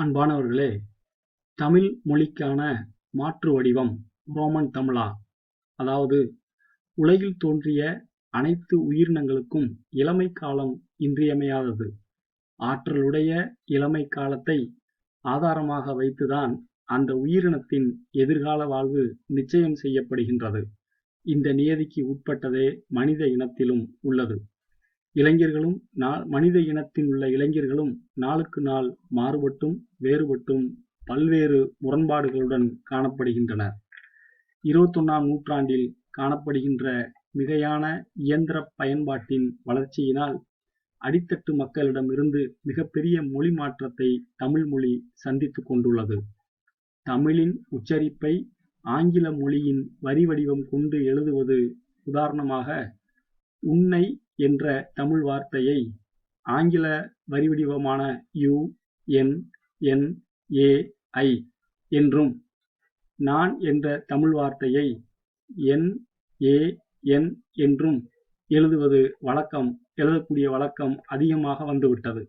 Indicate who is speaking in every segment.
Speaker 1: அன்பானவர்களே, தமிழ் மொழிக்கான மாற்று வடிவம் ரோமன் தமிழா? அதாவது, உலகில் தோன்றிய அனைத்து உயிரினங்களுக்கும் இளமை காலம் இன்றியமையாதது. ஆற்றலுடைய இளமை காலத்தை ஆதாரமாக வைத்துதான் அந்த உயிரினத்தின் எதிர்கால வாழ்வு நிச்சயம் செய்யப்படுகின்றது. இந்த நியதிக்கு உட்பட்டதே மனித இனத்திலும் உள்ளது. இளைஞர்களும் மனித இனத்தில் உள்ள இளைஞர்களும் நாளுக்கு நாள் மாறுபட்டும் வேறுபட்டும் பல்வேறு முரண்பாடுகளுடன் காணப்படுகின்றனர். 21ஆம் நூற்றாண்டில் காணப்படுகின்ற மிகையான இயந்திர பயன்பாட்டின் வளர்ச்சியினால் அடித்தட்டு மக்களிடமிருந்து மிகப்பெரிய மொழி மாற்றத்தை தமிழ் மொழி சந்தித்துக் கொண்டுள்ளது. தமிழின் உச்சரிப்பை ஆங்கில மொழியின் வரி வடிவம் கொண்டு எழுதுவது. உதாரணமாக, உன்னை என்ற தமிழ் வார்த்தையை ஆங்கில வரிவடிவமான UNNAI என்றும், நான் என்ற தமிழ் வார்த்தையை NAN என்றும் எழுதக்கூடிய வழக்கம் அதிகமாக வந்துவிட்டது.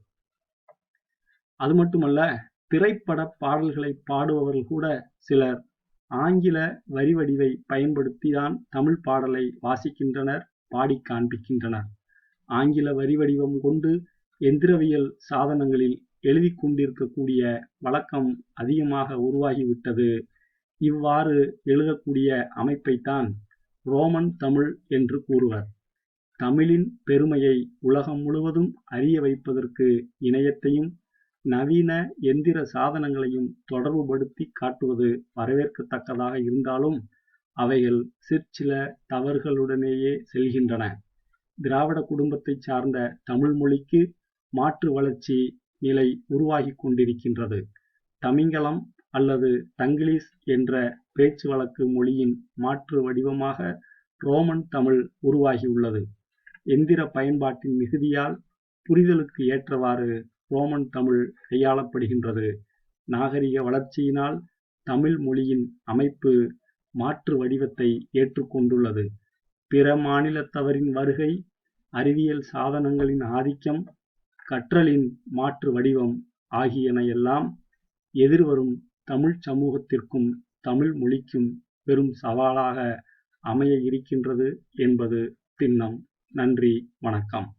Speaker 1: அது மட்டுமல்ல, திரைப்பட பாடல்களை பாடுபவர்கள் கூட சிலர் ஆங்கில வரிவடிவை பயன்படுத்தி தான் தமிழ் பாடலை வாசிக்கின்றனர், பாடி காண்பிக்கின்றனர். ஆங்கில வரிவடிவம் கொண்டு எந்திரவியல் சாதனங்களில் எழுதி கொண்டிருக்கக்கூடிய வழக்கம் அதிகமாக உருவாகிவிட்டது. இவ்வாறு எழுதக்கூடிய அமைப்பைத்தான் ரோமன் தமிழ் என்று கூறுவர். தமிழின் பெருமையை உலகம் முழுவதும் அறிய வைப்பதற்கு இணையத்தையும் நவீன எந்திர சாதனங்களையும் தொடர்புபடுத்தி காட்டுவது வரவேற்கத்தக்கதாக இருந்தாலும், அவைகள் சிற்சில தவறுகளுடனேயே செல்கின்றன. திராவிட குடும்பத்தைச் சார்ந்த தமிழ் மொழிக்கு மாற்று வளர்ச்சி நிலை உருவாகிக் கொண்டிருக்கின்றது. தமிங்கலம் அல்லது தங்கிலீஷ் என்ற பேச்சு வழக்கு மொழியின் மாற்று வடிவமாக ரோமன் தமிழ் உருவாகியுள்ளது. எந்திர பயன்பாட்டின் மிகுதியால் புரிதலுக்கு ஏற்றவாறு ரோமன் தமிழ் கையாளப்படுகின்றது. நாகரிக வளர்ச்சியினால் தமிழ் மொழியின் அமைப்பு மாற்று வடிவத்தை ஏற்றுக்கொண்டுள்ளது. பிற மாநிலத்தவரின் வருகை, அறிவியல் சாதனங்களின் ஆதிக்கம், கற்றலின் மாற்று வடிவம் ஆகியன எல்லாம் எதிர்வரும் தமிழ் சமூகத்திற்கும் தமிழ் மொழிக்கும் பெரும் சவாலாக அமைய இருக்கின்றது என்பது திண்ணம். நன்றி, வணக்கம்.